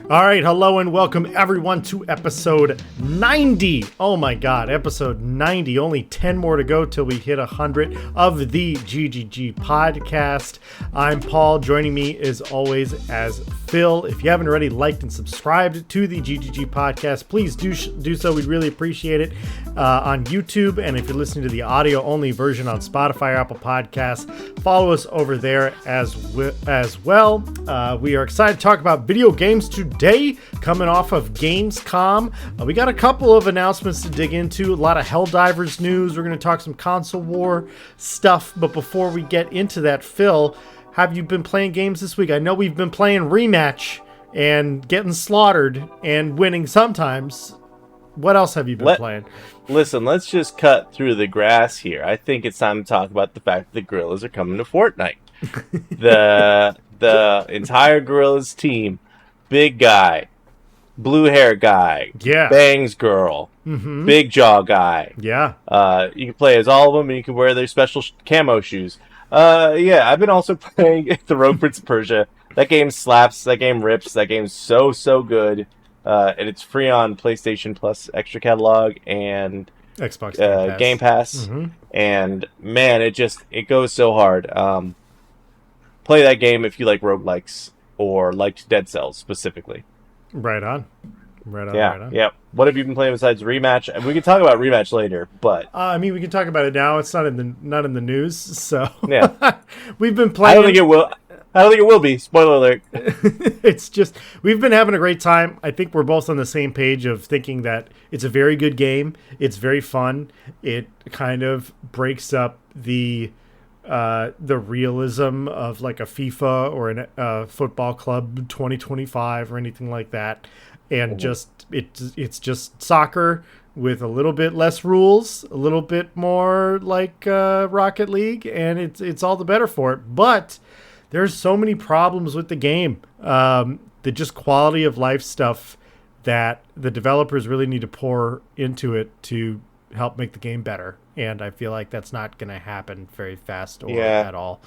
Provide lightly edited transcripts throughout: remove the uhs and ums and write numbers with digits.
All right, hello and welcome everyone to episode 90. Oh my God, episode 90. Only 10 more to go till we hit 100 of the GGG Podcast. I'm Paul. Joining me as always as Phil. If you haven't already liked and subscribed to the GGG Podcast, please do so. We'd really appreciate it on YouTube. And if you're listening to the audio only version on Spotify or Apple Podcasts, follow us over there as well. We are excited to talk about video games today, coming off of Gamescom. We got a couple of announcements to dig into, a lot of Helldivers news. We're going to talk some console war stuff, but before we get into that, Phil, have you been playing games this week? I know we've been playing Rematch and getting slaughtered and winning sometimes. What else have you been playing? Listen, let's just cut through the grass here. I think it's time to talk about the fact that the Gorillas are coming to Fortnite. The entire Gorillas team, big guy, blue hair guy, bangs girl, big jaw guy. Yeah. You can play as all of them, and you can wear their special camo shoes. I've been also playing the Rogue Prince of Persia. That game slaps. That game rips. That game's so good. And it's free on PlayStation Plus Extra Catalog and Xbox Game Pass. And man, it goes so hard. Play that game if you like roguelikes or liked Dead Cells specifically. Right on. Yeah. What have you been playing besides Rematch? And we can talk about Rematch later, but we can talk about it now. It's not in the news, so yeah. We've been playing. I don't think it will be. Spoiler alert. It's just we've been having a great time. I think we're both on the same page of thinking that it's a very good game. It's very fun. It kind of breaks up the realism of like a FIFA or a football club 2025 or anything like that, and it's just soccer with a little bit less rules, a little bit more like Rocket League, and it's all the better for it. But there's so many problems with the game, the just quality of life stuff that the developers really need to pour into it to help make the game better. And I feel like that's not going to happen very fast or at all.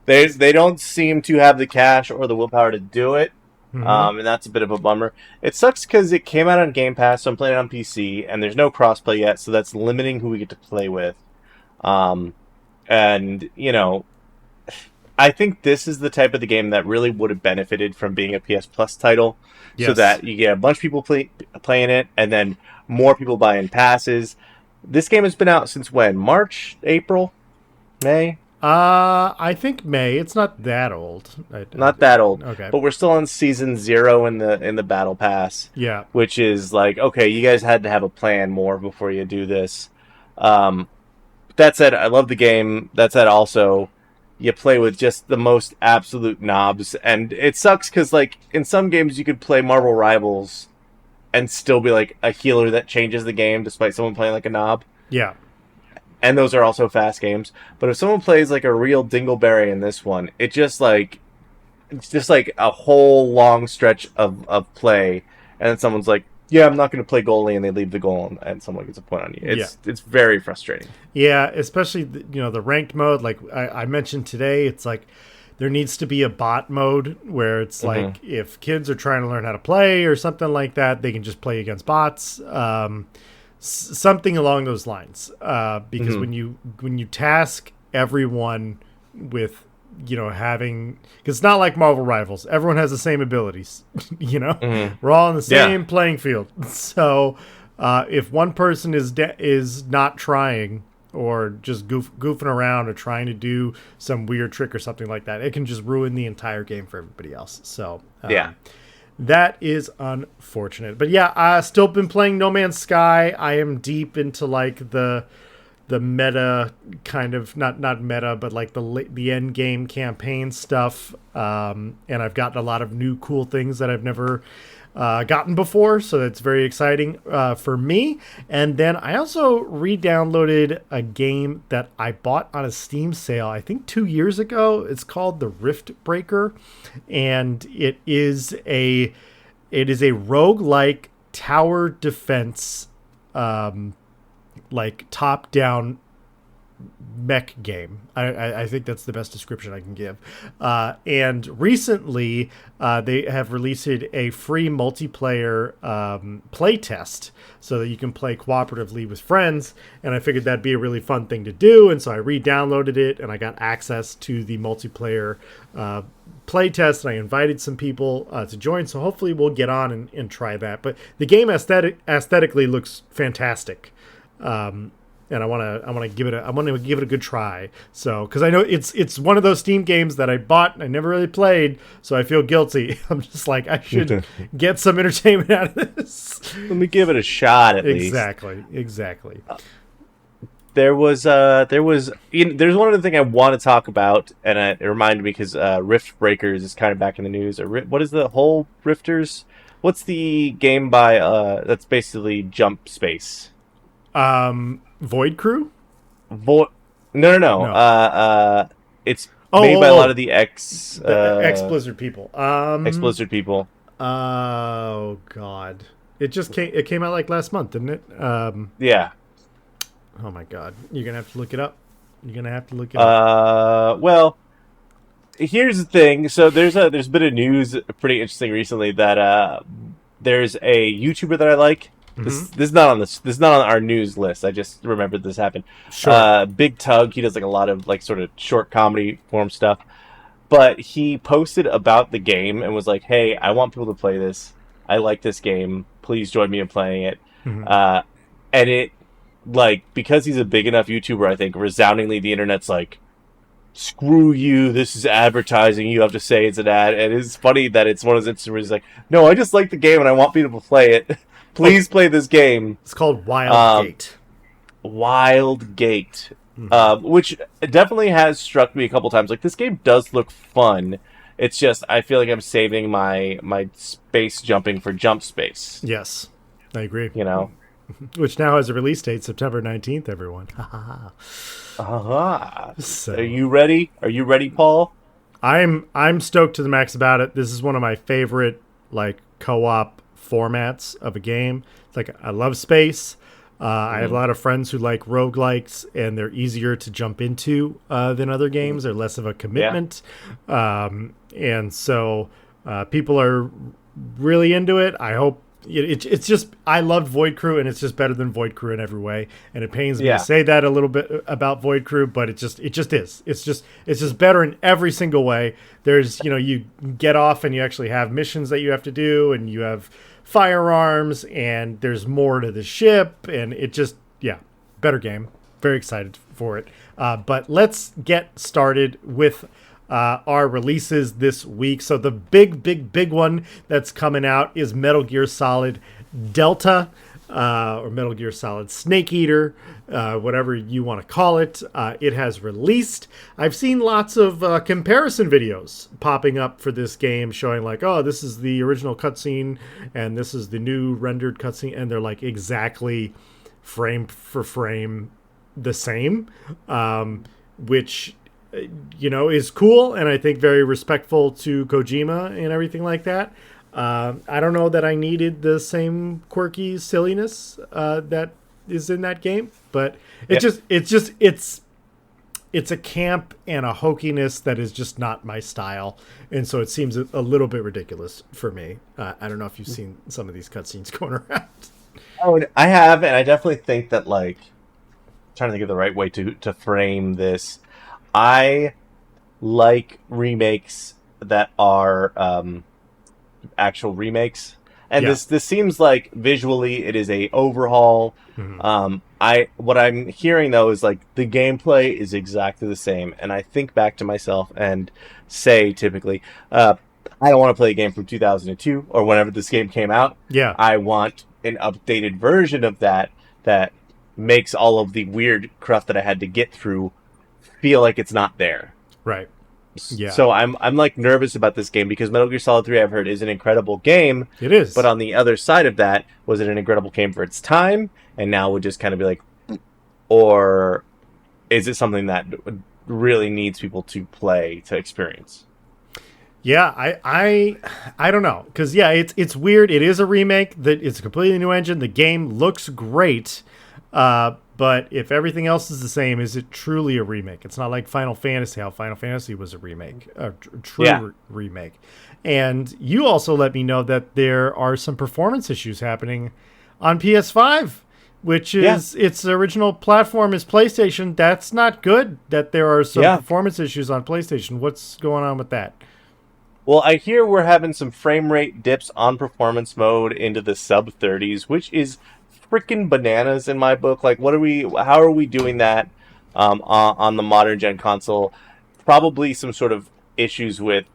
They don't seem to have the cash or the willpower to do it, and that's a bit of a bummer. It sucks because it came out on Game Pass, so I'm playing it on PC, and there's no crossplay yet, so that's limiting who we get to play with. And, you know, I think this is the type of the game that really would have benefited from being a PS Plus title, so that you get a bunch of people playing it, and then more people buying passes. This game has been out since when? March? April? May? I think May. It's not that old. Not that old. Okay. But we're still on season 0 in the battle pass. Yeah. Which is like, okay, you guys had to have a plan more before you do this. That said, I love the game. That said, also, you play with just the most absolute knobs, and it sucks because, like, in some games you could play Marvel Rivals and still be like a healer that changes the game despite someone playing like a knob. Yeah. And those are also fast games. But if someone plays like a real dingleberry in this one, it's just like a whole long stretch of play, and then someone's like, yeah, I'm not going to play goalie, and they leave the goal, and someone gets a point on you. It's very frustrating. Yeah, especially the ranked mode. Like I mentioned today, it's like there needs to be a bot mode where it's like if kids are trying to learn how to play or something like that, they can just play against bots. Something along those lines. Because when you task everyone with having, because it's not like Marvel Rivals. Everyone has the same abilities. We're all on the same playing field. So if one person is not trying or just goofing around or trying to do some weird trick or something like that, it can just ruin the entire game for everybody else. So that is unfortunate. But I still been playing No Man's Sky. I am deep into like the meta kind of, not meta, but like the end game campaign stuff. And I've gotten a lot of new cool things that I've never gotten before, so that's very exciting for me. And then I also re-downloaded a game that I bought on a Steam sale, I think 2 years ago. It's called The Rift Breaker, and it is a roguelike tower defense, like top-down mech game. I think that's the best description I can give. And recently, they have released a free multiplayer play test so that you can play cooperatively with friends. And I figured that'd be a really fun thing to do. And so I re-downloaded it, and I got access to the multiplayer play test, and I invited some people to join. So hopefully we'll get on and try that. But the game aesthetically looks fantastic. And I want to give it a good try. So, because I know it's one of those Steam games that I bought and I never really played, so I feel guilty. I'm just like, I should get some entertainment out of this. Let me give it a shot at least. Exactly. There's one other thing I want to talk about, and it reminded me because Rift Breakers is kind of back in the news. What is the whole Rifters? What's the game by that's basically jump space? Void Crew? No. It's made by a lot of the ex-Blizzard people. Ex-Blizzard people. Oh God! It came out like last month, didn't it? Yeah. Oh my God! You're gonna have to look it up. Well, here's the thing. So there's a bit of news, pretty interesting recently, that there's a YouTuber that I like. This is not on this is not on our news list. I just remembered this happened. Sure. Big Tug, he does like a lot of like sort of short comedy form stuff. But he posted about the game and was like, "Hey, I want people to play this. I like this game. Please join me in playing it." And it, like, because he's a big enough YouTuber, I think resoundingly the internet's like, "Screw you! This is advertising. You have to say it's an ad." And it's funny that it's one of those instances where he's like, "No, I just like the game and I want people to play it." Please play this game. It's called Wild Gate. Wild Gate. Which definitely has struck me a couple times. Like, this game does look fun. It's just, I feel like I'm saving my space jumping for jump space. Yes, I agree. You know? Which now has a release date, September 19th, everyone. So. Are you ready? Are you ready, Paul? I'm stoked to the max about it. This is one of my favorite, like, co-op formats of a game. It's like, I love space. I have a lot of friends who like roguelikes, and they're easier to jump into than other games. They're less of a commitment. And so people are really into it. I hope it's just, I loved Void Crew, and it's just better than Void Crew in every way. And it pains me to say that a little bit about Void Crew, but it just is. It's just better in every single way. There's, you get off and you actually have missions that you have to do, and you have firearms, and there's more to the ship, and it just, better game. Very excited for it. But let's get started with our releases this week. So the big one that's coming out is Metal Gear Solid Delta, or Metal Gear Solid Snake Eater, whatever you want to call it. It has released. I've seen lots of comparison videos popping up for this game showing like, oh, this is the original cutscene and this is the new rendered cutscene, and they're like exactly frame for frame the same, which is cool, and I think very respectful to Kojima and everything like that. I don't know that I needed the same quirky silliness that is in that game, but it's a camp and a hokiness that is just not my style, and so it seems a little bit ridiculous for me. I don't know if you've seen some of these cutscenes going around. Oh, I have, and I definitely think that, like, trying to think of the right way to frame this. I like remakes that are actual remakes, and this seems like visually it is a overhaul. What I'm hearing though is like the gameplay is exactly the same, and I think back to myself and say typically, I don't want to play a game from 2002 or whenever this game came out. I want an updated version of that makes all of the weird crap that I had to get through feel like it's not there. Right. Yeah. So I'm like nervous about this game because Metal Gear Solid 3, I've heard, is an incredible game. It is. But on the other side of that, was it an incredible game for its time? And now would just kind of be like, or is it something that really needs people to play to experience? Yeah, I don't know, because it's weird. It is a remake. That it's a completely new engine. The game looks great, but But if everything else is the same, is it truly a remake? It's not like Final Fantasy, how Final Fantasy was a remake, a true remake. And you also let me know that there are some performance issues happening on PS5, which is its original platform is PlayStation. That's not good that there are some performance issues on PlayStation. What's going on with that? Well, I hear we're having some frame rate dips on performance mode into the sub 30s, which is freaking bananas in my book. Like, how are we doing that on the modern gen console? Probably some sort of issues with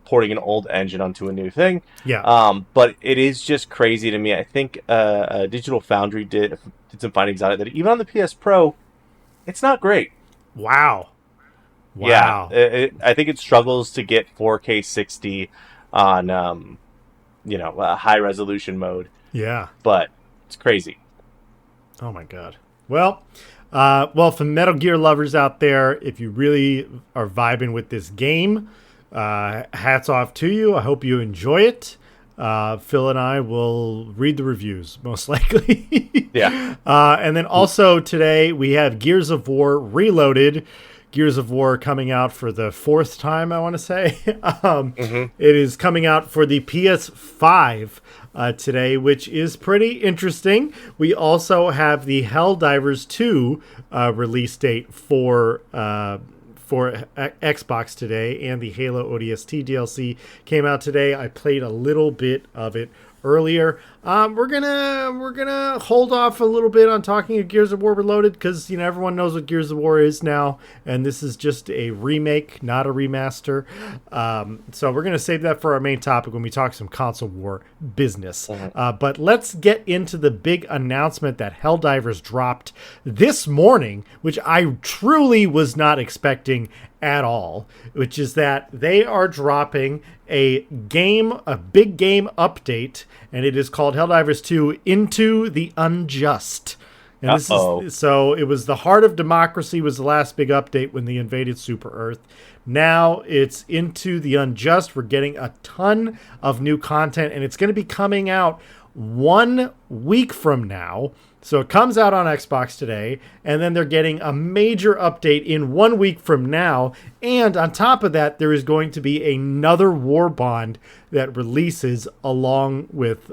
porting an old engine onto a new thing. Yeah. But it is just crazy to me. I think Digital Foundry did some findings on it that even on the PS Pro, it's not great. Wow. Yeah, I think it struggles to get 4K 60 on, high resolution mode. Yeah. But it's crazy. Oh my God. Well, for Metal Gear lovers out there, if you really are vibing with this game, hats off to you. I hope you enjoy it. Phil and I will read the reviews, most likely. Yeah. And then also today we have Gears of War Reloaded. Gears of War coming out for the fourth time, I want to say. It is coming out for the PS5 today, which is pretty interesting. We also have the Helldivers 2 release date for Xbox today, and the Halo ODST DLC came out today. I played a little bit of it earlier. We're gonna hold off a little bit on talking of Gears of War Reloaded because everyone knows what Gears of War is now, and this is just a remake, not a remaster. So we're gonna save that for our main topic when we talk some console war business. But let's get into the big announcement that Helldivers dropped this morning, which I truly was not expecting at all, which is that they are dropping a big game update, and it is called Helldivers 2 Into the Unjust. And this is, so it was the Heart of Democracy was the last big update when they invaded Super Earth. Now it's Into the Unjust. We're getting a ton of new content, and it's going to be coming out 1 week from now. So it comes out on Xbox today, and then they're getting a major update in 1 week from now. And on top of that, there is going to be another war bond that releases along with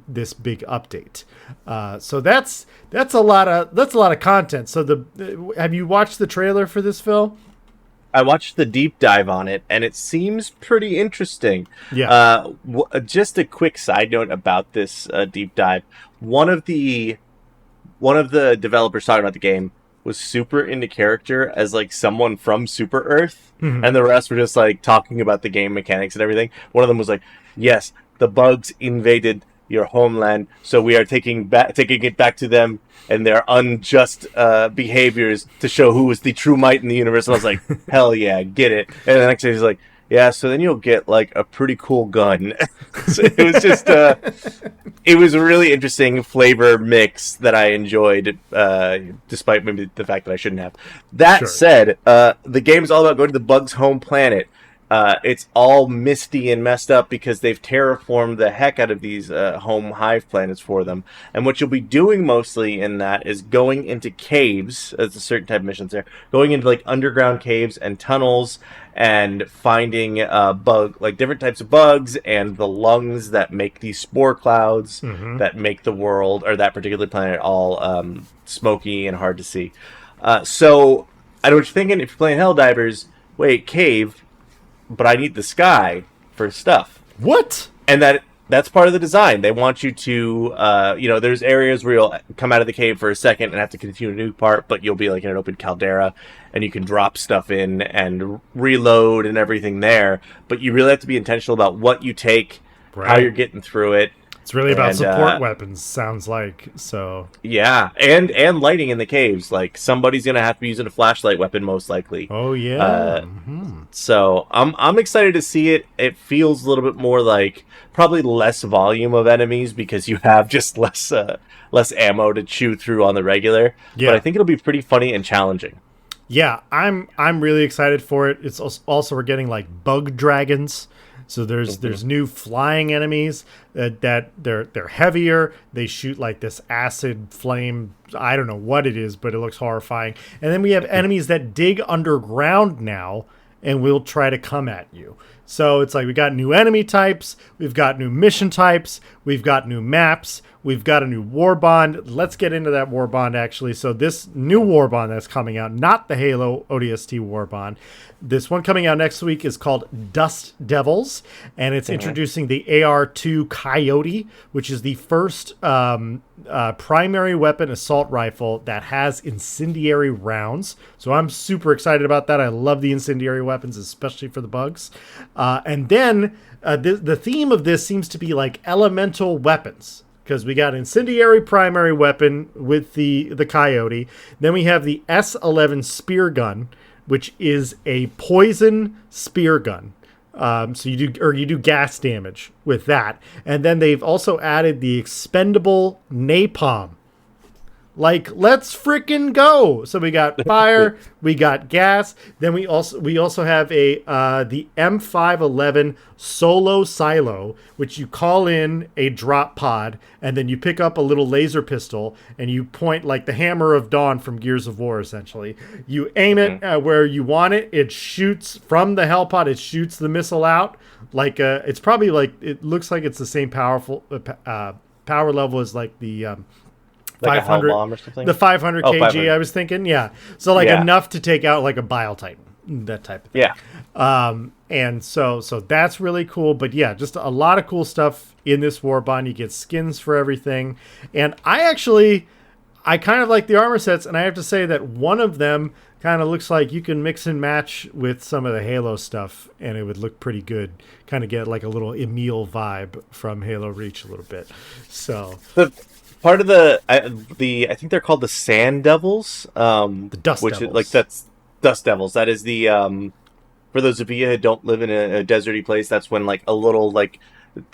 this big update. So that's a lot of content. So have you watched the trailer for this, Phil? I watched the deep dive on it, and it seems pretty interesting. Yeah. Just a quick side note about this deep dive. One of the developers talking about the game was super into character as like someone from Super Earth, and the rest were just like talking about the game mechanics and everything. One of them was like, "Yes, the bugs invaded your homeland, so we are taking it back to them and their unjust behaviors to show who is the true might in the universe." And I was like, "Hell yeah, get it!" And the next day he's like, "Yeah, so then you'll get like a pretty cool gun." So it was just it was a really interesting flavor mix that I enjoyed, despite maybe the fact that I shouldn't have. That said, the game is all about going to the bugs' home planet. It's all misty and messed up because they've terraformed the heck out of these home hive planets for them. And what you'll be doing mostly in that is going into caves, as a certain type of missions there, going into like underground caves and tunnels and finding different types of bugs and the lungs that make these spore clouds that make the world or that particular planet all smoky and hard to see. So I know what you're thinking. If you're playing Helldivers, wait, cave, but I need the sky for stuff. What? And that's part of the design. They want you to, there's areas where you'll come out of the cave for a second and have to continue a new part, but you'll be like in an open caldera, and you can drop stuff in and reload and everything there. But you really have to be intentional about what you take, how you're getting through it. It's really about support weapons, sounds like. So yeah, and lighting in the caves. Like somebody's gonna have to be using a flashlight weapon, most likely. Oh yeah. So I'm excited to see it. It feels a little bit more like probably less volume of enemies because you have just less ammo to chew through on the regular. Yeah. But I think it'll be pretty funny and challenging. Yeah, I'm really excited for it. It's also we're getting like bug dragons. So there's new flying enemies that they're heavier. They shoot like this acid flame. I don't know what it is, but it looks horrifying. And then we have enemies that dig underground now and will try to come at you. So it's like we got new enemy types, we've got new mission types, we've got new maps, we've got a new war bond. Let's get into that war bond actually. So this new war bond that's coming out, not the Halo ODST war bond, this one coming out next week is called Dust Devils, and it's introducing the AR-2 Coyote, which is the first primary weapon assault rifle that has incendiary rounds. So I'm super excited about that. I love the incendiary weapons, especially for the bugs. And then the theme of this seems to be like elemental weapons, because we got incendiary primary weapon with the Coyote. Then we have the S11 spear gun, which is a poison spear gun. So you do gas damage with that. And then they've also added the expendable napalm. Like, let's freaking go. So we got fire, we got gas. Then we also have the M511 solo silo, which you call in a drop pod, and then you pick up a little laser pistol and you point like the Hammer of Dawn from Gears of War, essentially. You aim it where you want it. It shoots from the hell pod. It shoots the missile out. Like it's probably like, it looks like it's the same power level as like the like 500 a bomb or something? The 500 kg, 500. I was thinking, yeah. So like enough to take out like a Bile Titan, that type of thing. Yeah. And so that's really cool. But yeah, just a lot of cool stuff in this war bond. You get skins for everything. And I kind of like the armor sets, and I have to say that one of them kind of looks like you can mix and match with some of the Halo stuff, and it would look pretty good. Kind of get like a little Emil vibe from Halo Reach a little bit. So part of I think they're called the Sand Devils. The Dust Devils. Is, like, that's Dust Devils. That is the for those of you who don't live in a deserty place, that's when like a little like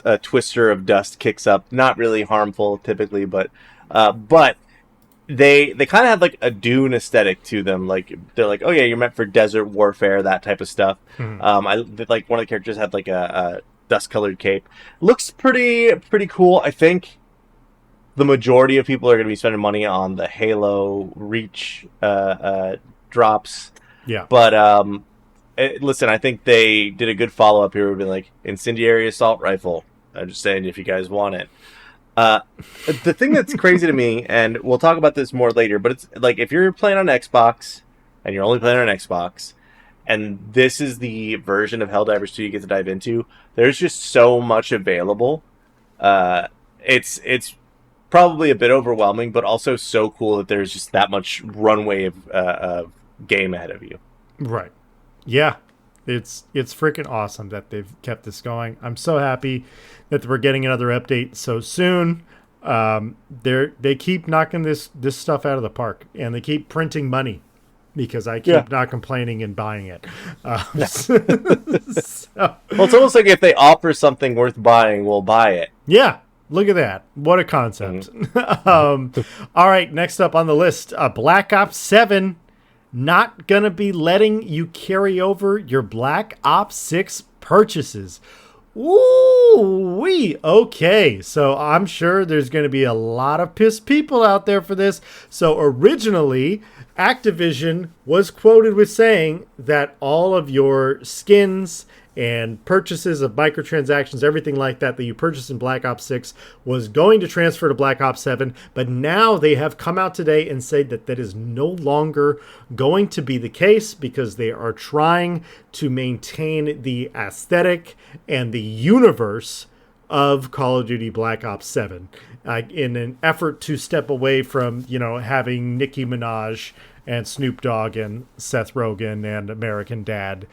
a twister of dust kicks up. Not really harmful typically, but they kind of have like a Dune aesthetic to them. Like they're like, oh yeah, you're meant for desert warfare, that type of stuff. I like one of the characters had like a dust colored cape. Looks pretty cool. I think the majority of people are going to be spending money on the Halo Reach drops. Yeah. But listen, I think they did a good follow up here. Would be like incendiary assault rifle. I'm just saying if you guys want it. The thing that's crazy to me, and we'll talk about this more later, but it's like if you're playing on Xbox and you're only playing on Xbox, and this is the version of Helldivers 2 you get to dive into, there's just so much available. It's probably a bit overwhelming, but also so cool that there's just that much runway of game ahead of you. Right. Yeah. It's freaking awesome that they've kept this going. I'm so happy that we're getting another update so soon. They keep knocking this stuff out of the park, and they keep printing money because I keep not complaining and buying it. So. Well, it's almost like if they offer something worth buying, we'll buy it. Yeah. Look at that. What a concept. All right. Next up on the list, Black Ops 7. Not going to be letting you carry over your Black Ops 6 purchases. Ooh-wee. Okay, so I'm sure there's going to be a lot of pissed people out there for this. So originally, Activision was quoted with saying that all of your skins and purchases of microtransactions, everything like that you purchased in Black Ops 6 was going to transfer to Black Ops 7. But now they have come out today and said that that is no longer going to be the case because they are trying to maintain the aesthetic and the universe of Call of Duty Black Ops 7 in an effort to step away from, having Nicki Minaj and Snoop Dogg and Seth Rogen and American Dad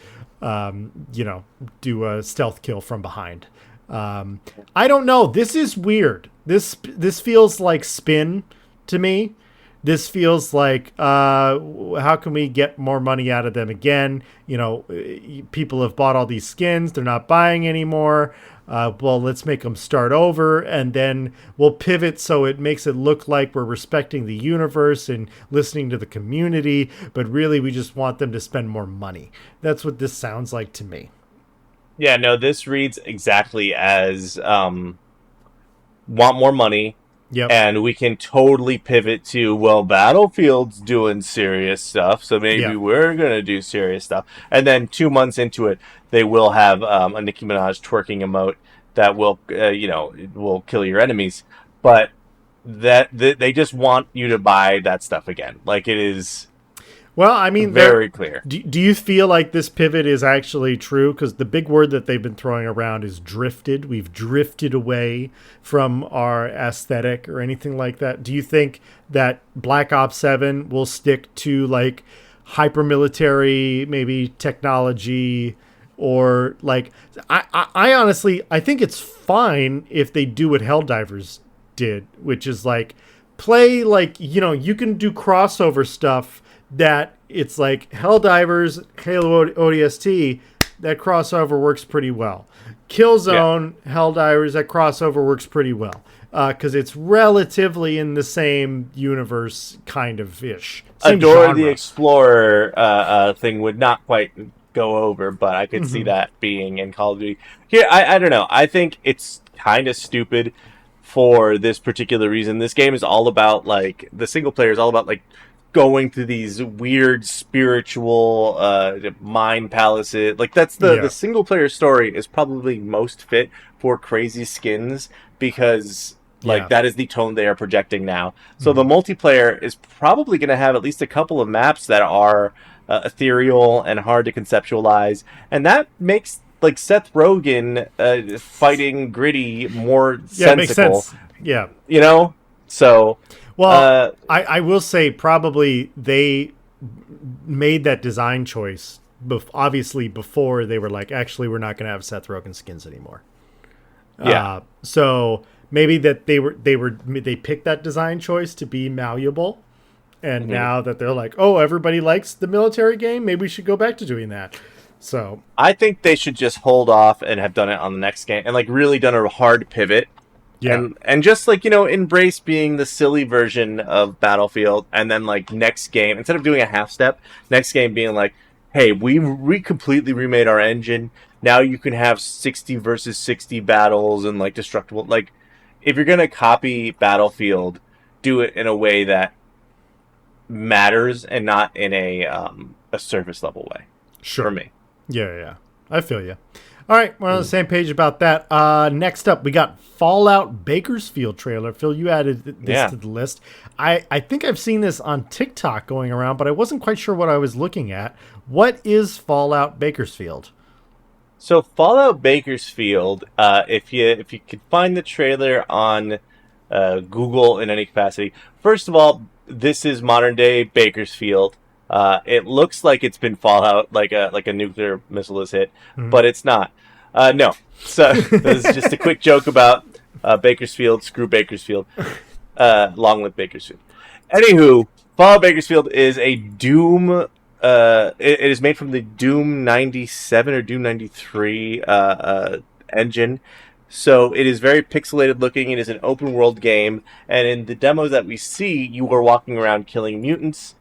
do a stealth kill from behind. I don't know. This is weird. This feels like spin to me. This feels like, how can we get more money out of them again? People have bought all these skins. They're not buying anymore. Well, let's make them start over, and then we'll pivot so it makes it look like we're respecting the universe and listening to the community, but really we just want them to spend more money. That's what this sounds like to me. Yeah, no, this reads exactly as want more money, Yep. and we can totally pivot to, well, Battlefield's doing serious stuff, so maybe Yeah. we're gonna do serious stuff. And then 2 months into it, they will have a Nicki Minaj twerking emote that will, will kill your enemies. But they just want you to buy that stuff again. Like, it is Well, I mean, very clear. do you feel like this pivot is actually true? Because the big word that they've been throwing around is drifted. We've drifted away from our aesthetic or anything like that. Do you think that Black Ops 7 will stick to like hyper military, maybe technology, or like I honestly I think it's fine if they do what Helldivers did, which is like play like you can do crossover stuff that it's like Helldivers, Halo ODST, that crossover works pretty well. Killzone, yeah. Helldivers, that crossover works pretty well. Because it's relatively in the same universe, kind of ish. Adore the Explorer thing would not quite go over, but I could see that being in Call of Duty. Here, I don't know. I think it's kind of stupid for this particular reason. This game is all about, like, the single player is all about, like, going through these weird spiritual mind palaces. Like, that's the single player story is probably most fit for crazy skins, because that is the tone they are projecting now. So the multiplayer is probably going to have at least a couple of maps that are ethereal and hard to conceptualize, and that makes like Seth Rogen fighting gritty more sensible. It makes sense. Yeah, so. Well, I will say probably they made that design choice obviously before they were like, actually, we're not going to have Seth Rogen skins anymore. Yeah. So maybe that they picked that design choice to be malleable, and now that they're like, oh, everybody likes the military game, maybe we should go back to doing that. So I think they should just hold off and have done it on the next game, and like really done a hard pivot. Yeah. And just like, embrace being the silly version of Battlefield, and then like next game, instead of doing a half step, next game being like, hey, we completely remade our engine. Now you can have 60 versus 60 battles and like destructible. Like, if you're going to copy Battlefield, do it in a way that matters and not in a surface level way. Sure. For me. Yeah. I feel you. All right, we're on the same page about that. Next up, we got Fallout Bakersfield trailer. Phil, you added this to the list. I think I've seen this on TikTok going around, but I wasn't quite sure what I was looking at. What is Fallout Bakersfield? So Fallout Bakersfield, if you could find the trailer on Google in any capacity, first of all, this is modern day Bakersfield. It looks like it's been Fallout, like a nuclear missile is hit, but it's not. No. So this is just a quick joke about Bakersfield. Screw Bakersfield. Long live Bakersfield. Anywho, Fallout Bakersfield is a Doom. It is made from the Doom 97 or Doom 93 engine. So it is very pixelated looking. It is an open world game, and in the demos that we see, you are walking around killing mutants.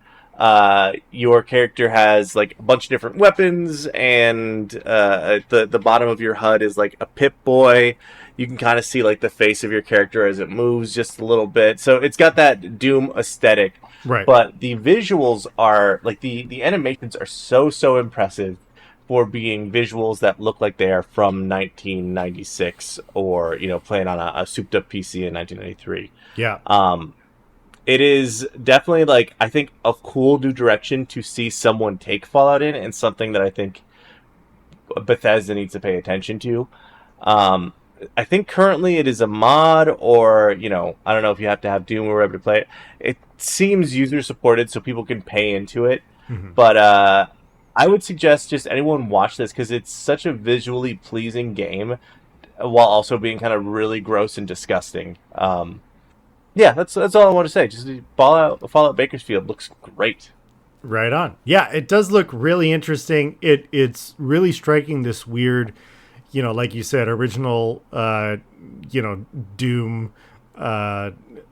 Your character has like a bunch of different weapons, and the bottom of your HUD is like a Pip-Boy. You can kind of see like the face of your character as it moves just a little bit. So it's got that Doom aesthetic. Right. But the visuals are like the animations are so impressive for being visuals that look like they are from 1996 or playing on a souped up PC in 1993. Yeah. It is definitely, like, I think, a cool new direction to see someone take Fallout in, and something that I think Bethesda needs to pay attention to. I think currently it is a mod, or, I don't know if you have to have Doom or whatever to play it. It seems user-supported, so people can pay into it. But I would suggest just anyone watch this, because it's such a visually pleasing game, while also being kind of really gross and disgusting. Yeah, that's all I want to say. Just Fallout Bakersfield looks great. Right on. Yeah, it does look really interesting. It's really striking this weird, like you said, original, Doom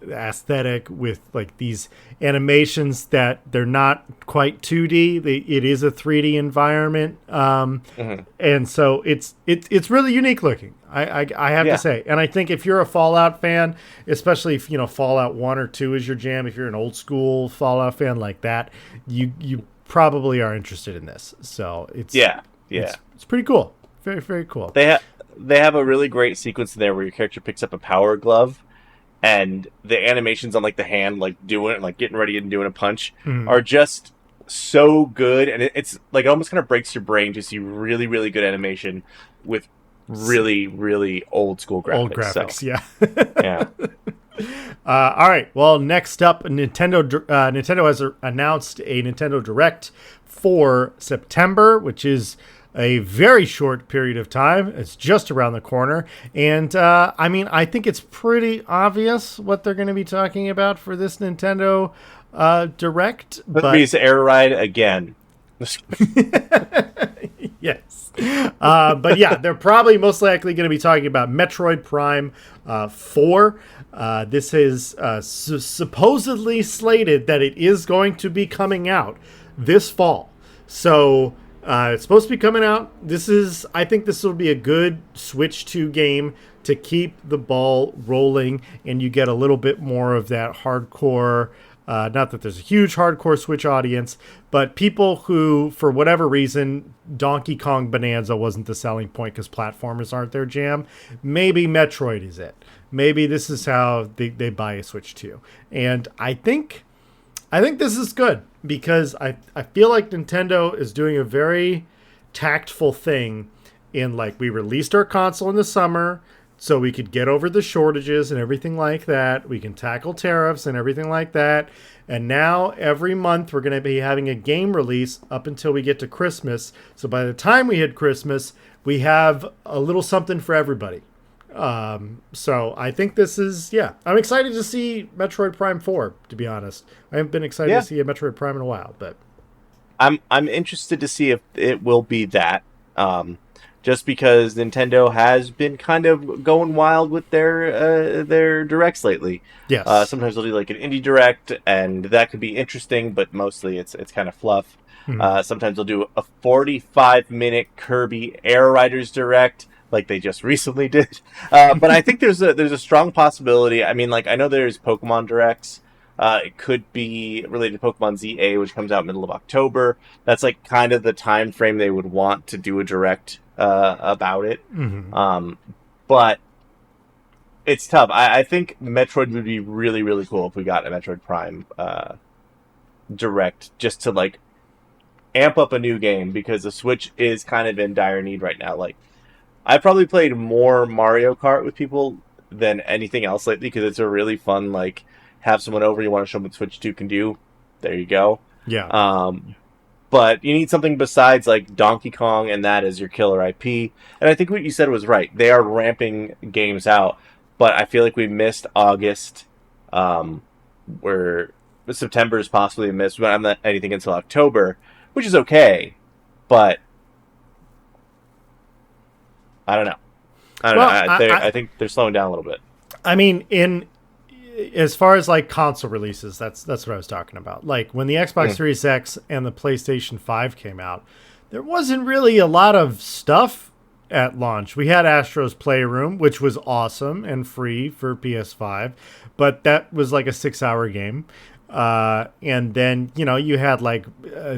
aesthetic with like these animations that they're not quite 2D. It is a 3D environment, and so it's really unique looking. I have to say, and I think if you're a Fallout fan, especially if Fallout 1 or 2 is your jam, if you're an old school Fallout fan like that, you probably are interested in this. So it's pretty cool. Very, very cool. They have a really great sequence in there where your character picks up a power glove, and the animations on like the hand, like doing it, like getting ready and doing a punch, are just so good. And it's like it almost kind of breaks your brain to see really, really good animation with really, really old school graphics. Old graphics, so. Yeah. All right. Well, next up, Nintendo has announced a Nintendo Direct for September, which is a very short period of time. It's just around the corner. And, I think it's pretty obvious what they're going to be talking about for this Nintendo Direct. But air ride again. Yes. But yeah, they're probably most likely going to be talking about Metroid Prime 4. This is supposedly slated that it is going to be coming out this fall. So it's supposed to be coming out. I think this will be a good Switch 2 game to keep the ball rolling, and you get a little bit more of that hardcore. Not that there's a huge hardcore Switch audience, but people who, for whatever reason, Donkey Kong Bonanza wasn't the selling point because platformers aren't their jam. Maybe Metroid is it. Maybe this is how they buy a Switch 2. And I think this is good because I feel like Nintendo is doing a very tactful thing in like we released our console in the summer so we could get over the shortages and everything like that. We can tackle tariffs and everything like that. And now every month we're going to be having a game release up until we get to Christmas. So by the time we hit Christmas, we have a little something for everybody. So I think this is, I'm excited to see Metroid Prime 4, to be honest. I haven't been excited to see a Metroid Prime in a while, but I'm interested to see if it will be that. Just because Nintendo has been kind of going wild with their directs lately. Yes. Sometimes they'll do like an indie direct, and that could be interesting, but mostly it's kind of fluff. Sometimes they'll do a 45-minute Kirby Air Riders direct, like they just recently did. But I think there's a strong possibility. I mean, like I know there's Pokemon directs. It could be related to Pokemon ZA, which comes out middle of October. That's like kind of the time frame they would want to do a direct about it. But it's tough. I think Metroid would be really, really cool if we got a Metroid Prime direct just to like amp up a new game, because the Switch is kind of in dire need right now. Like I've probably played more Mario Kart with people than anything else lately because it's a really fun, like, have someone over, you want to show them what Switch 2 can do. There you go. Yeah. But you need something besides like Donkey Kong, and that is your killer IP. And I think what you said was right. They are ramping games out, but I feel like we missed August, where September is possibly a miss. We don't have anything until October, which is okay, but I don't know. I think they're slowing down a little bit. I mean, as far as like console releases, that's what I was talking about. Like when the Xbox Series X and the PlayStation 5 came out, there wasn't really a lot of stuff at launch. We had Astro's Playroom, which was awesome and free for PS5, but that was like a 6-hour game. And then, you had like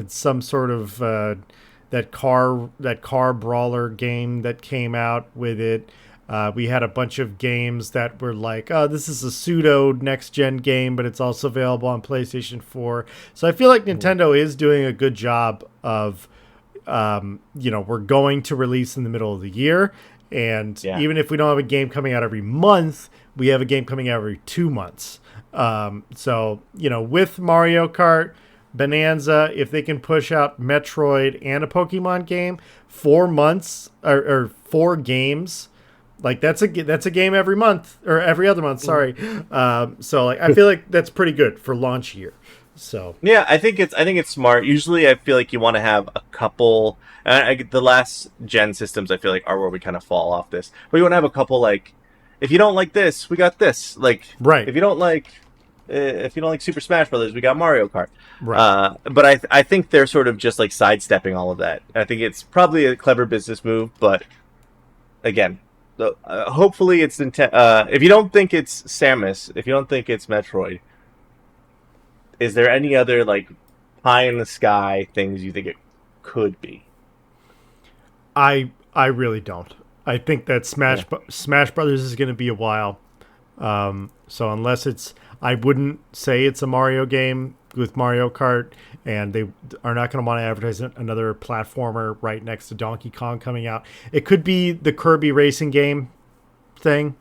some sort of that car brawler game that came out with it. We had a bunch of games that were like, oh, this is a pseudo next-gen game, but it's also available on PlayStation 4. So I feel like Nintendo is doing a good job of, we're going to release in the middle of the year. And even if we don't have a game coming out every month, we have a game coming out every 2 months. So, with Mario Kart, Bonanza, if they can push out Metroid and a Pokemon game, 4 months or 4 games, like that's a game every month or every other month. Sorry. So like I feel like that's pretty good for launch year. So yeah, I think it's smart. Usually, I feel like you want to have a couple. The last gen systems I feel like are where we kind of fall off this, but you want to have a couple like. if you don't like this, we got this. Like, Right. if you don't like Super Smash Brothers, we got Mario Kart. Right. But I think they're sort of just like sidestepping all of that. I think it's probably a clever business move, but again, hopefully it's if you don't think it's Samus, if you don't think it's Metroid, is there any other like pie in the sky things you think it could be? I really don't. I think that Smash Brothers is going to be a while. So unless it's, I wouldn't say it's a Mario game with Mario Kart, and they are not going to want to advertise another platformer right next to Donkey Kong coming out. It could be the Kirby racing game thing,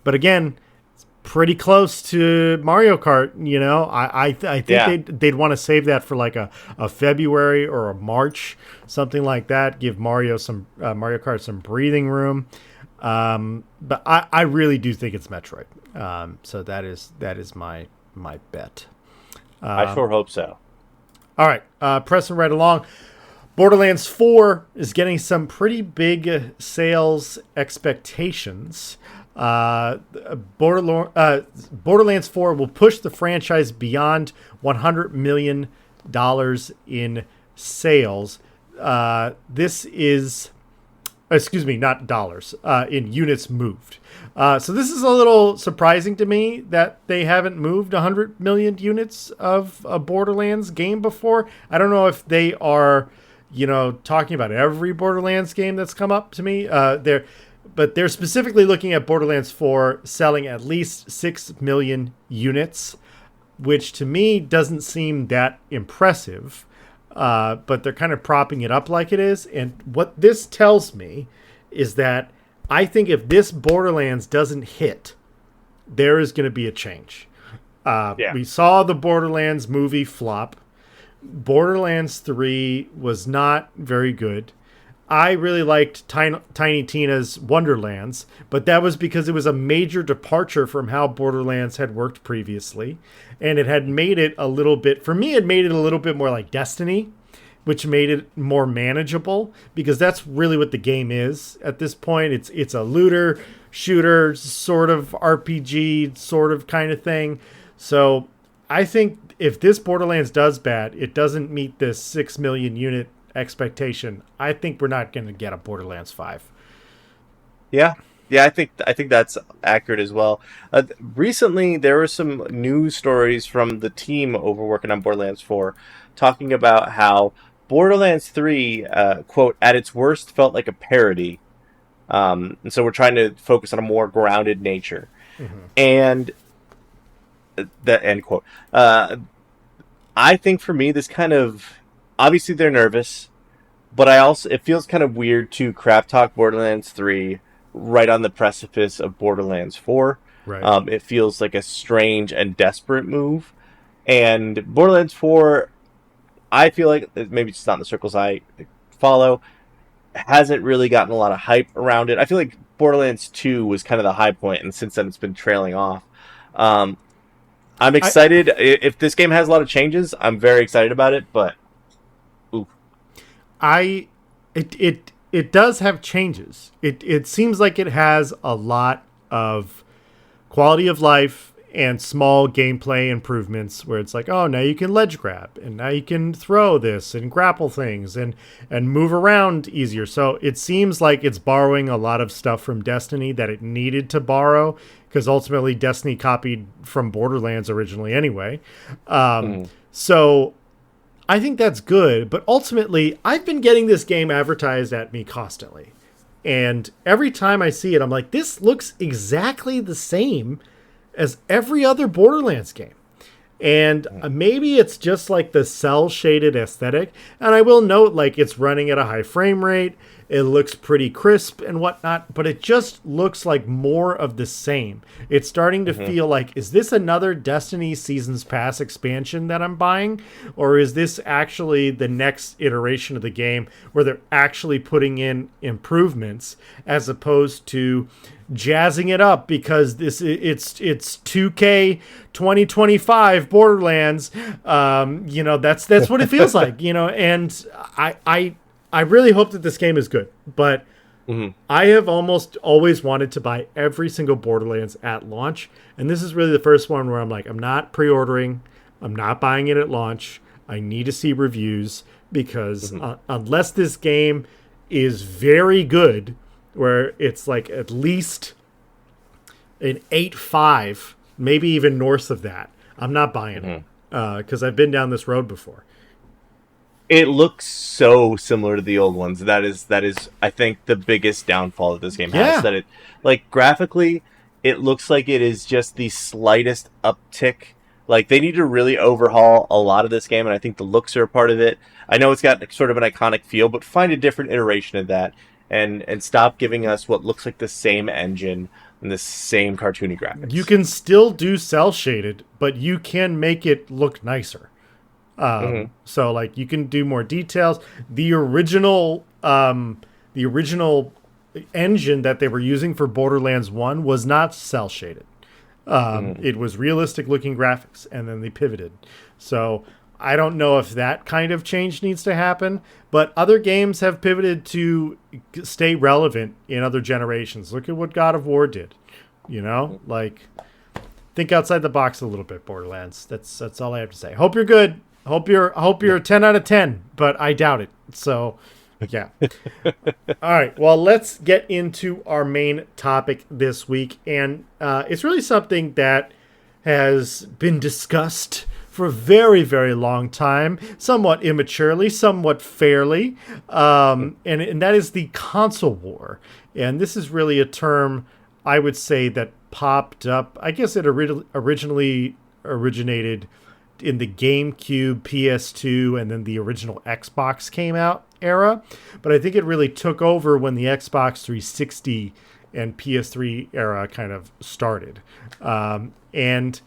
but again, it's pretty close to Mario Kart. You know, I think they'd want to save that for like a February or a March, something like that. Give Mario Kart some breathing room. But I really do think it's Metroid. So that is my bet. I sure hope so. All right, pressing right along. Borderlands 4 is getting some pretty big sales expectations. Borderlands 4 will push the franchise beyond $100 million in sales. This is... Excuse me, not dollars, in units moved. So this is a little surprising to me that they haven't moved 100 million units of a Borderlands game before. I don't know if they are, talking about every Borderlands game that's come up to me. But they're specifically looking at Borderlands 4 selling at least 6 million units, which to me doesn't seem that impressive. But they're kind of propping it up like it is. And what this tells me is that I think if this Borderlands doesn't hit, there is going to be a change. We saw the Borderlands movie flop. Borderlands 3 was not very good. I really liked Tiny Tina's Wonderlands, but that was because it was a major departure from how Borderlands had worked previously. And it had made it a little bit, for me, it made it a little bit more like Destiny, which made it more manageable, because that's really what the game is at this point. It's a looter, shooter, sort of RPG, sort of kind of thing. So I think if this Borderlands does bad, it doesn't meet this 6 million unit expectation, I think we're not going to get a Borderlands 5. Yeah, I think that's accurate as well. Recently, there were some news stories from the team over working on Borderlands 4 talking about how Borderlands 3, quote, at its worst felt like a parody. And so we're trying to focus on a more grounded nature. Mm-hmm. And the end quote. I think for me, this kind of... Obviously, they're nervous, but it feels kind of weird to crap talk Borderlands 3 right on the precipice of Borderlands 4. Right. It feels like a strange and desperate move. And Borderlands 4, I feel like, maybe it's not in the circles I follow, hasn't really gotten a lot of hype around it. I feel like Borderlands 2 was kind of the high point, and since then it's been trailing off. I'm excited. If this game has a lot of changes, I'm very excited about it, but... It does have changes. It seems like it has a lot of quality of life and small gameplay improvements where it's like, oh, now you can ledge grab, and now you can throw this and grapple things and move around easier. So it seems like it's borrowing a lot of stuff from Destiny that it needed to borrow, because ultimately Destiny copied from Borderlands originally anyway. So I think that's good, but ultimately, I've been getting this game advertised at me constantly. And every time I see it, I'm like, this looks exactly the same as every other Borderlands game. And maybe it's just like the cel-shaded aesthetic. And I will note, like, it's running at a high frame rate. It looks pretty crisp and whatnot, but it just looks like more of the same. It's starting to feel like, is this another Destiny Seasons Pass expansion that I'm buying? Or is this actually the next iteration of the game where they're actually putting in improvements as opposed to jazzing it up because it's 2K 2025 Borderlands. That's what it feels like, and I really hope that this game is good, but Mm-hmm. I have almost always wanted to buy every single Borderlands at launch, and this is really the first one where I'm like, I'm not pre-ordering, I'm not buying it at launch. I need to see reviews because unless this game is very good, where it's like at least an 8.5, maybe even north of that, I'm not buying it because I've been down this road before. It looks so similar to the old ones. That is, I think, the biggest downfall that this game has. That it, like, graphically, it looks like it is just the slightest uptick. Like, they need to really overhaul a lot of this game, and I think the looks are a part of it. I know it's got sort of an iconic feel, but find a different iteration of that, and stop giving us what looks like the same engine and the same cartoony graphics. You can still do cell shaded, but you can make it look nicer. So like you can do more details. The original engine that they were using for Borderlands 1 was not cell shaded. It was realistic looking graphics, and then they pivoted. So I don't know if that kind of change needs to happen, but other games have pivoted to stay relevant in other generations. Look at what God of War did. You know, like, think outside the box a little bit, Borderlands. That's all I have to say. Hope you're good. Hope you're 10 out of 10, but I doubt it. So, yeah. All right. Well, let's get into our main topic this week, and it's really something that has been discussed for a very, very long time, somewhat immaturely, somewhat fairly, and that is the console war. And this is really a term, I would say, that popped up. I guess it originally originated in the GameCube, PS2, and then the original Xbox came out era. But I think it really took over when the Xbox 360 and PS3 era kind of started. And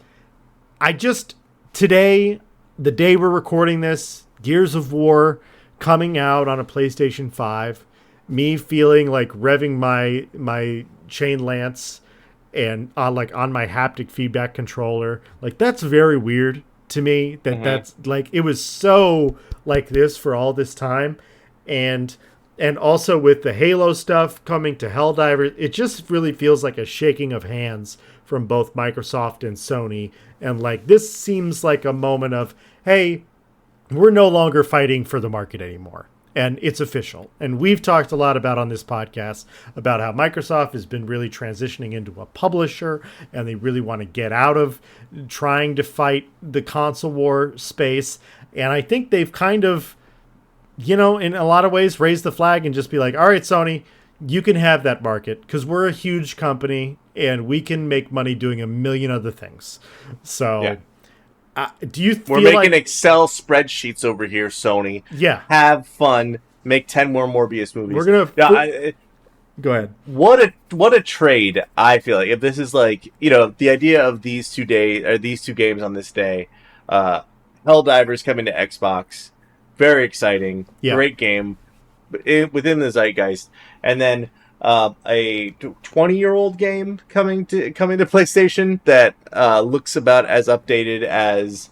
I just, today, the day we're recording this, Gears of War coming out on a PlayStation 5, me feeling like revving my chain lance and on my haptic feedback controller, like, that's very weird to me. That's like, it was so like this for all this time. And also with the Halo stuff coming to Helldivers, it just really feels like a shaking of hands from both Microsoft and Sony. And like, this seems like a moment of, hey, we're no longer fighting for the market anymore. And it's official. And we've talked a lot about on this podcast about how Microsoft has been really transitioning into a publisher, and they really want to get out of trying to fight the console war space. And I think they've kind of, you know, in a lot of ways raised the flag and just be like, all right, Sony, you can have that market because we're a huge company and we can make money doing a million other things. So... yeah. Do you feel we're making Excel spreadsheets over here, Sony? Yeah. Have fun. Make 10 more Morbius movies. We're gonna go ahead. What a trade! I feel like if this is like, you know, the idea of these two games on this day, Helldivers coming to Xbox, very exciting, great game, within the zeitgeist, and then a 20-year-old game coming to PlayStation that looks about as updated as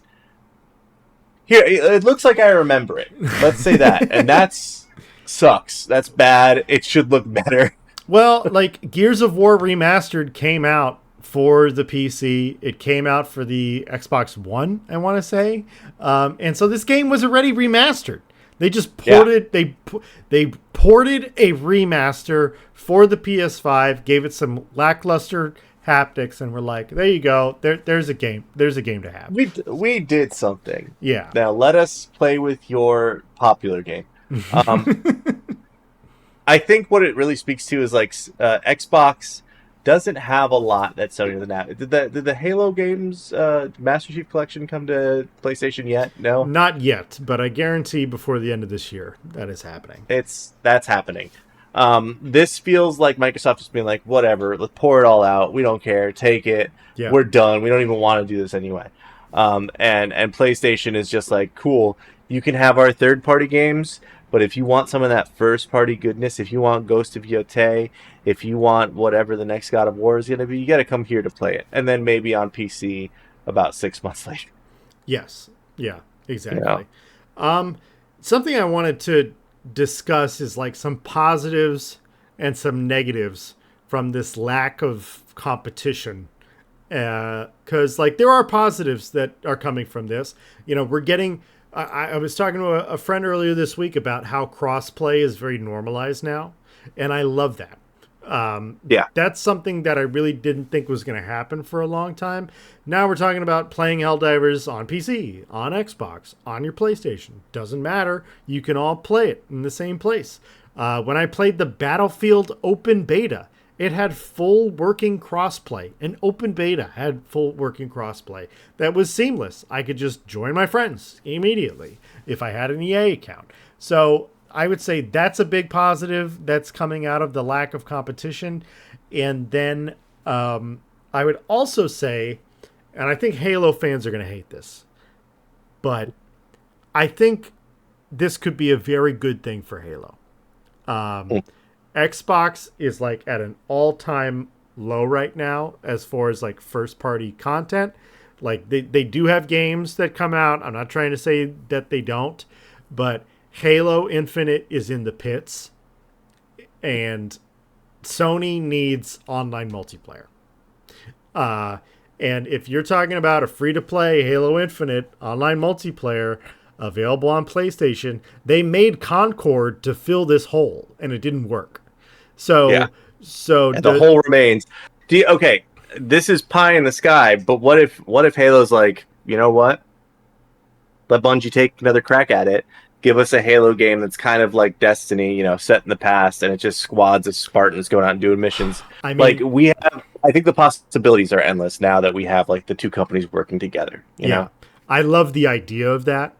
here. It looks like I remember it. Let's say that, and that's sucks. That's bad. It should look better. Well, like, Gears of War Remastered came out for the PC. It came out for the Xbox One, I want to say, and so this game was already remastered. They just ported. Yeah. They ported a remaster for the PS5, gave it some lackluster haptics, and we're like, there you go. There's a game. There's a game to have. We did something. Yeah. Now let us play with your popular game. I think what it really speaks to is like Xbox doesn't have a lot that Sony doesn't have. Did the Halo games Master Chief Collection come to PlayStation yet? No, not yet. But I guarantee before the end of this year that is happening. That's happening. This feels like Microsoft is being like, whatever, let's pour it all out. We don't care. Take it. Yeah. We're done. We don't even want to do this anyway. And PlayStation is just like, cool. You can have our third-party games, but if you want some of that first-party goodness, if you want Ghost of Yotei, if you want whatever the next God of War is going to be, you got to come here to play it. And then maybe on PC about 6 months later. Yes. Yeah, exactly. Yeah. Something I wanted to discuss is like some positives and some negatives from this lack of competition. Because like there are positives that are coming from this. You know, we're getting. I was talking to a friend earlier this week about how crossplay is very normalized now, and I love that. Yeah. That's something that I really didn't think was going to happen for a long time. Now we're talking about playing Helldivers on PC, on Xbox, on your PlayStation. Doesn't matter. You can all play it in the same place. When I played the Battlefield open beta, it had full working crossplay. An open beta had full working crossplay. That was seamless. I could just join my friends immediately if I had an EA account. So I would say that's a big positive that's coming out of the lack of competition. And then I would also say, and I think Halo fans are going to hate this, but I think this could be a very good thing for Halo. Xbox is like at an all-time low right now as far as like first-party content. Like they do have games that come out. I'm not trying to say that they don't, but Halo Infinite is in the pits, and Sony needs online multiplayer. And if you're talking about a free-to-play Halo Infinite online multiplayer available on PlayStation, they made Concord to fill this hole, and it didn't work. So, and the hole remains. Okay, this is pie in the sky, but what if Halo's like, you know what? Let Bungie take another crack at it. Give us a Halo game that's kind of like Destiny, you know, set in the past, and it's just squads of Spartans going out and doing missions. I mean, I think the possibilities are endless now that we have like the two companies working together. You know? I love the idea of that,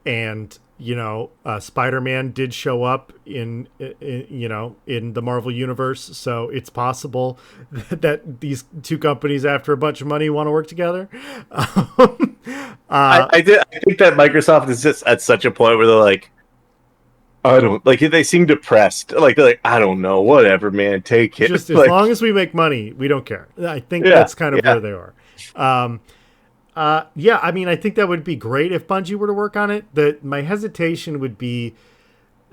and you know, Spider-Man did show up in the Marvel universe, so it's possible that these two companies, after a bunch of money, want to work together. I think that Microsoft is just at such a point where they're like, I don't like. They seem depressed. Like they're like, I don't know, whatever, man, take it. Just as long as we make money, we don't care. I think that's kind of where they are. I mean, I think that would be great if Bungie were to work on it. My hesitation would be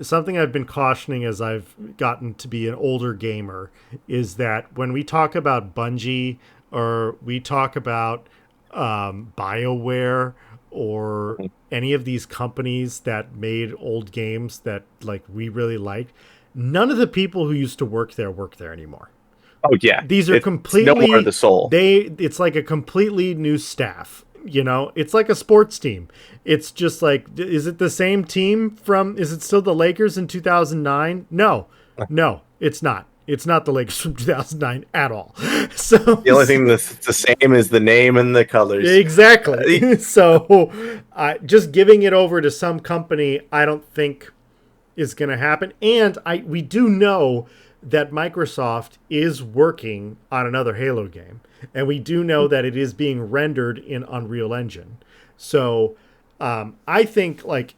something I've been cautioning as I've gotten to be an older gamer, is that when we talk about Bungie or we talk about BioWare or any of these companies that made old games that like we really liked, none of the people who used to work there anymore. Oh yeah, these are completely no more the soul. It's like a completely new staff. You know, it's like a sports team. It's just like, is it the same team is it still the Lakers in 2009? No, it's not. It's not the Lakers from 2009 at all. So the only thing that's the same is the name and the colors. Exactly. So just giving it over to some company, I don't think is going to happen. And we do know that Microsoft is working on another Halo game. And we do know that it is being rendered in Unreal Engine. So I think like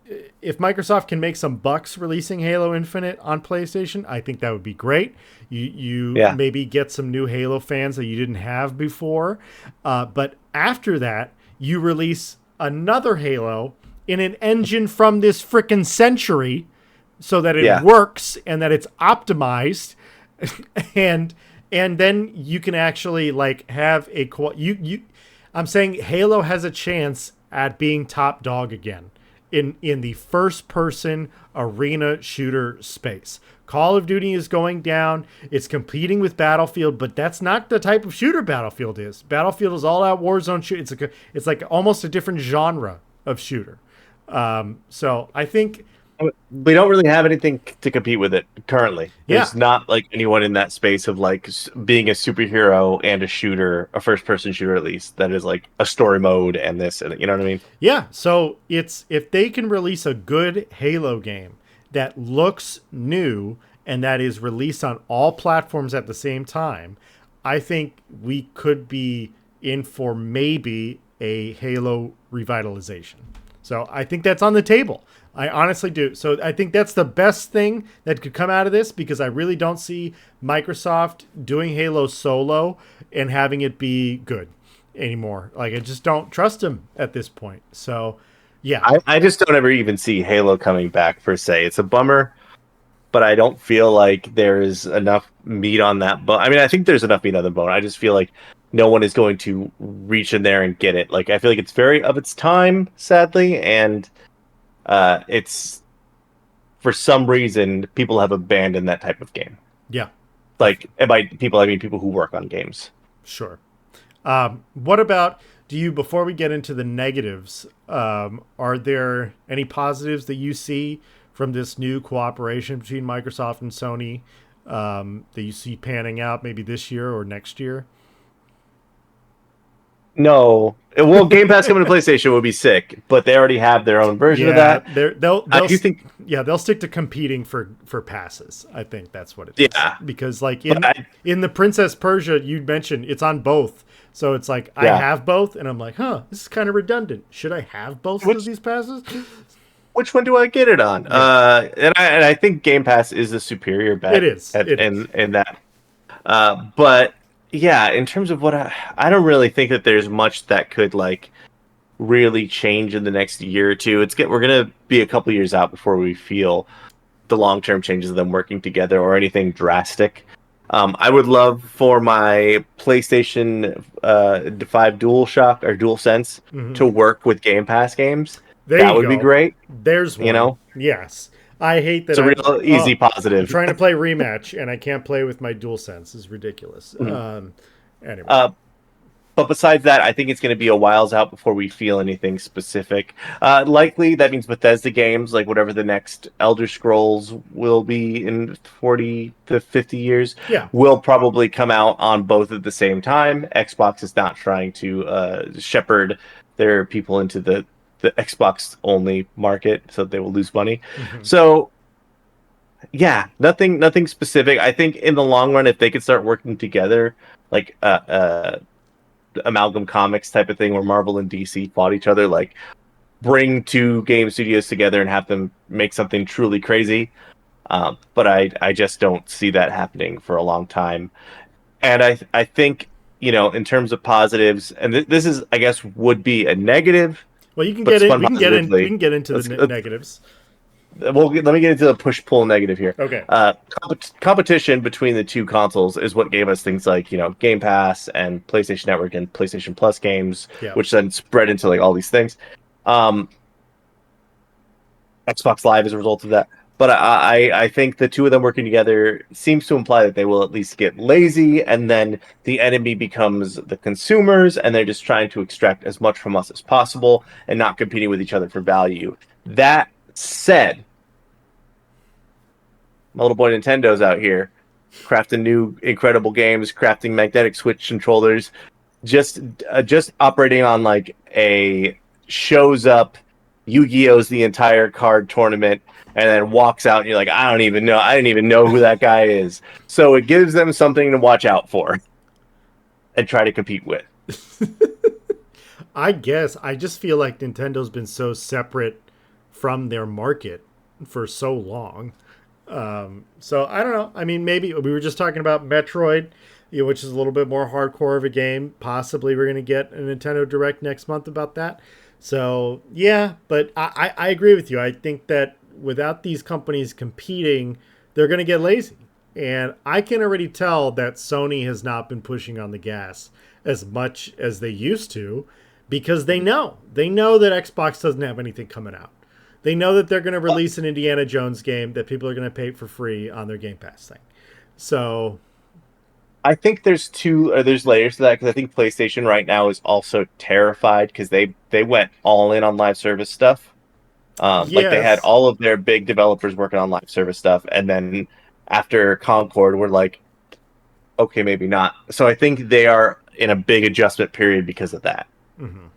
if Microsoft can make some bucks releasing Halo Infinite on PlayStation, I think that would be great. You maybe get some new Halo fans that you didn't have before. But after that, you release another Halo in an engine from this frickin' century so that it works and that it's optimized. and then you can actually like have I'm saying Halo has a chance at being top dog again in the first person arena shooter space. Call of Duty is going down. It's competing with Battlefield, but that's not the type of shooter Battlefield is. Battlefield is all out Warzone shoot. It's like almost a different genre of shooter. So I think we don't really have anything to compete with it currently. There's not like anyone in that space of like being a superhero and a shooter, a first-person shooter at least, that is like a story mode and this, and you know what I mean? Yeah. So it's if they can release a good Halo game that looks new and that is released on all platforms at the same time, I think we could be in for maybe a Halo revitalization. So I think that's on the table. I honestly do. So I think that's the best thing that could come out of this, because I really don't see Microsoft doing Halo solo and having it be good anymore. Like, I just don't trust them at this point. So, yeah. I just don't ever even see Halo coming back, per se. It's a bummer. but I don't feel like there is enough meat on that bone. I mean, I think there's enough meat on the bone. I just feel like no one is going to reach in there and get it. Like, I feel like it's very of its time, sadly, and it's for some reason people have abandoned that type of game. Yeah. Like, and by people, I mean people who work on games. Sure. What about, before we get into the negatives, are there any positives that you see from this new cooperation between Microsoft and Sony that you see panning out maybe this year or next year? No. Well, Game Pass coming to PlayStation would be sick, but they already have their own version of that. They'll stick to competing for passes. I think that's what it is. Yeah. Because like in the Princess Persia you mentioned, it's on both. So it's like I have both, and I'm like, this is kind of redundant. Should I have both of these passes? Which one do I get it on? Yeah. And I think Game Pass is the superior bet. It is. In that. But yeah, in terms of what I don't really think that there's much that could like really change in the next year or two. We're gonna be a couple years out before we feel the long-term changes of them working together or anything drastic. I would love for my PlayStation 5 DualShock or DualSense to work with Game Pass games. That would be great. There's one. You know? Yes. I hate that. It's a real easy positive. I'm trying to play Rematch, and I can't play with my DualSense. It's ridiculous. Anyway. But besides that, I think it's going to be a whiles out before we feel anything specific. Likely, that means Bethesda games, like whatever the next Elder Scrolls will be in 40 to 50 years, will probably come out on both at the same time. Xbox is not trying to shepherd their people into the Xbox-only market, so they will lose money. So, yeah, nothing specific. I think in the long run, if they could start working together, like amalgam comics type of thing where Marvel and DC fought each other, like bring two game studios together and have them make something truly crazy. But I just don't see that happening for a long time. And I think, in terms of positives, and this is, I guess, would be a negative. Well, we can get into the negatives. Well, let me get into the push-pull negative here. Okay. Competition between the two consoles is what gave us things like, Game Pass and PlayStation Network and PlayStation Plus games, which then spread into like all these things. Xbox Live as a result of that. But I think the two of them working together seems to imply that they will at least get lazy, and then the enemy becomes the consumers, and they're just trying to extract as much from us as possible and not competing with each other for value. That said, my little boy Nintendo's out here crafting new incredible games, crafting magnetic switch controllers, just operating on like a shows up, Yu-Gi-Oh's the entire card tournament, and then walks out and you're like, I didn't even know who that guy is. So it gives them something to watch out for and try to compete with. I guess I just feel like Nintendo's been so separate from their market for so long. So I don't know. I mean, maybe we were just talking about Metroid, which is a little bit more hardcore of a game. Possibly we're going to get a Nintendo Direct next month about that. So yeah, but I agree with you. I think that without these companies competing, they're going to get lazy. And I can already tell that Sony has not been pushing on the gas as much as they used to, because they know that Xbox doesn't have anything coming out. They know that they're going to release an Indiana Jones game that people are going to pay for free on their Game Pass thing. So I think there's layers to that, because I think PlayStation right now is also terrified because they went all in on live service stuff. Like they had all of their big developers working on live service stuff, and then after Concord, we're like, okay, maybe not. So I think they are in a big adjustment period because of that. Mm-hmm.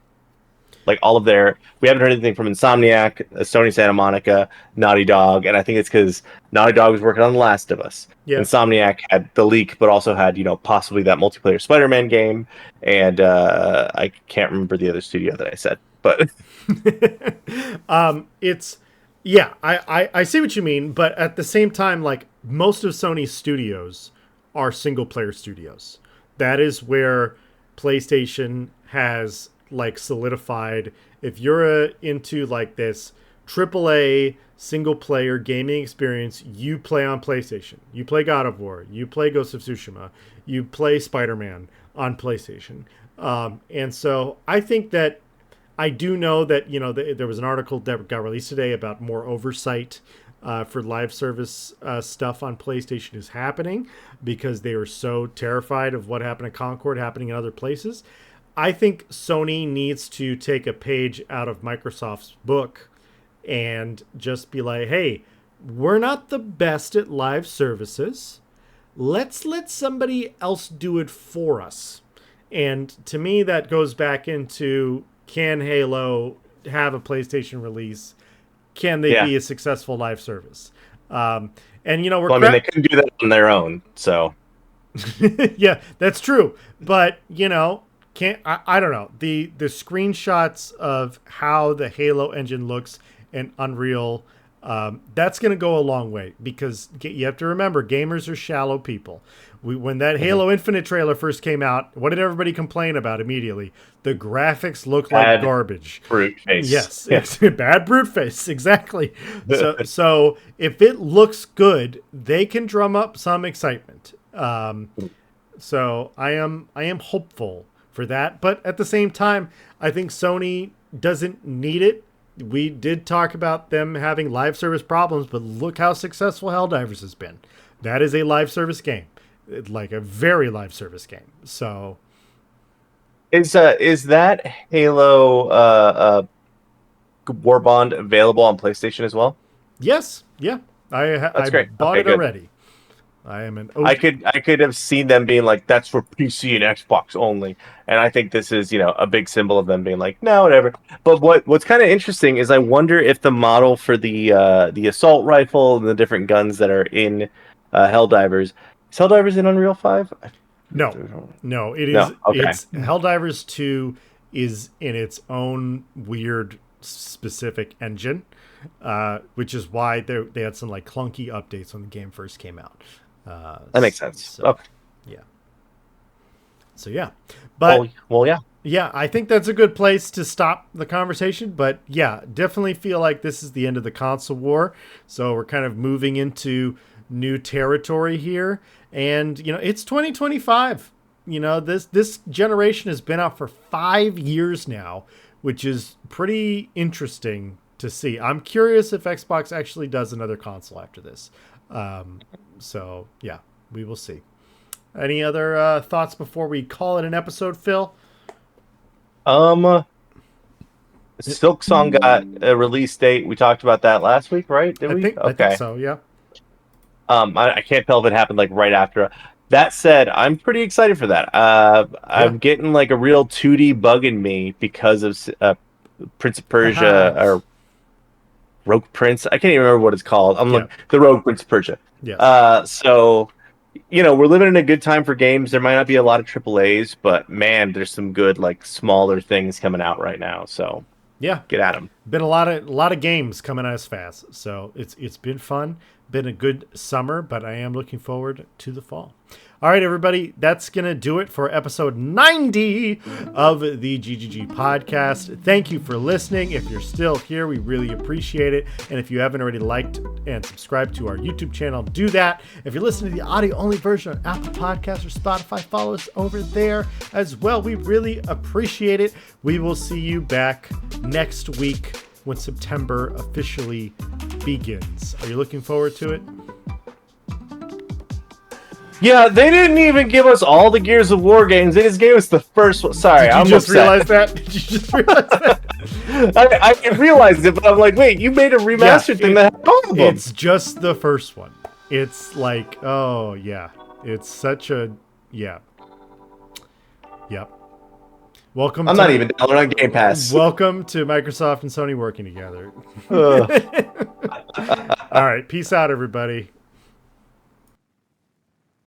Like we haven't heard anything from Insomniac, Sony Santa Monica, Naughty Dog, and I think it's because Naughty Dog was working on The Last of Us. Yeah. Insomniac had the leak, but also had, possibly that multiplayer Spider-Man game, and I can't remember the other studio that I said, but I see what you mean, but at the same time, like most of Sony's studios are single-player studios. That is where PlayStation has like solidified. If you're into like this AAA single player gaming experience you play on PlayStation. You play God of War, you play Ghost of Tsushima, you play Spider-Man on PlayStation. And so I think that I do know that, there was an article that got released today about more oversight for live service stuff on PlayStation is happening because they were so terrified of what happened at Concord happening in other places. I think Sony needs to take a page out of Microsoft's book and just be like, hey, we're not the best at live services. Let's let somebody else do it for us. And to me, that goes back into, can Halo have a PlayStation release? Can they be a successful live service? And, they couldn't do that on their own, so. Yeah, that's true. But, I don't know. The screenshots of how the Halo engine looks in Unreal, that's going to go a long way because you have to remember, gamers are shallow people. When that Halo Infinite trailer first came out, what did everybody complain about immediately? The graphics look like garbage. Brute face. Yes, bad brute face, exactly. So if it looks good, they can drum up some excitement. So I am hopeful for that, but at the same time, I think Sony doesn't need it. We did talk about them having live service problems, but look how successful Helldivers has been. That is a live service game, like a very live service game. So, is that Halo Warbond available on PlayStation as well? Yes, yeah, I great. bought it good. already. I am an. I could have seen them being like, that's for PC and Xbox only, and I think this is a big symbol of them being like, no, whatever. But what's kind of interesting is I wonder if the model for the assault rifle and the different guns that are in Helldivers, is Helldivers in Unreal 5? No, it is. No? Okay. It's Helldivers 2 is in its own weird specific engine, which is why they had some like clunky updates when the game first came out. That makes sense. So, okay. Yeah. So yeah, but yeah. Yeah, I think that's a good place to stop the conversation. But yeah, definitely feel like this is the end of the console war. So we're kind of moving into new territory here, and it's 2025. This generation has been out for 5 years now, which is pretty interesting to see. I'm curious if Xbox actually does another console after this. So yeah, we will see. Any other thoughts before we call it an episode, Phil? Silk Song got a release date. We talked about that last week, right? Did we? I think so, yeah. I can't tell if it happened like right after. That said, I'm pretty excited for that. I'm getting like a real 2D bug in me because of Prince of Persia or Rogue Prince. I can't even remember what it's called. Like the Rogue Prince of Persia. Yeah. So, we're living in a good time for games. There might not be a lot of AAAs, but man, there's some good like smaller things coming out right now. So yeah, get at them. Been a lot of games coming at us fast. So it's been fun. Been a good summer, but I am looking forward to the fall. All right, everybody, that's going to do it for episode 90 of the GGG Podcast. Thank you for listening. If you're still here, we really appreciate it. And if you haven't already liked and subscribed to our YouTube channel, do that. If you're listening to the audio-only version on Apple Podcasts or Spotify, follow us over there as well. We really appreciate it. We will see you back next week when September officially begins. Are you looking forward to it? Yeah, they didn't even give us all the Gears of War games. They just gave us the first one. Sorry, I'm upset. Realize that? Did you just realize that? I realized it, but I'm like, wait, you made a remastered thing that had all of them. It's just the first one. It's like, oh, yeah. It's such a, yeah. Yep. Welcome I'm not even downloading on Game Pass. Welcome to Microsoft and Sony working together. All right. Peace out, everybody.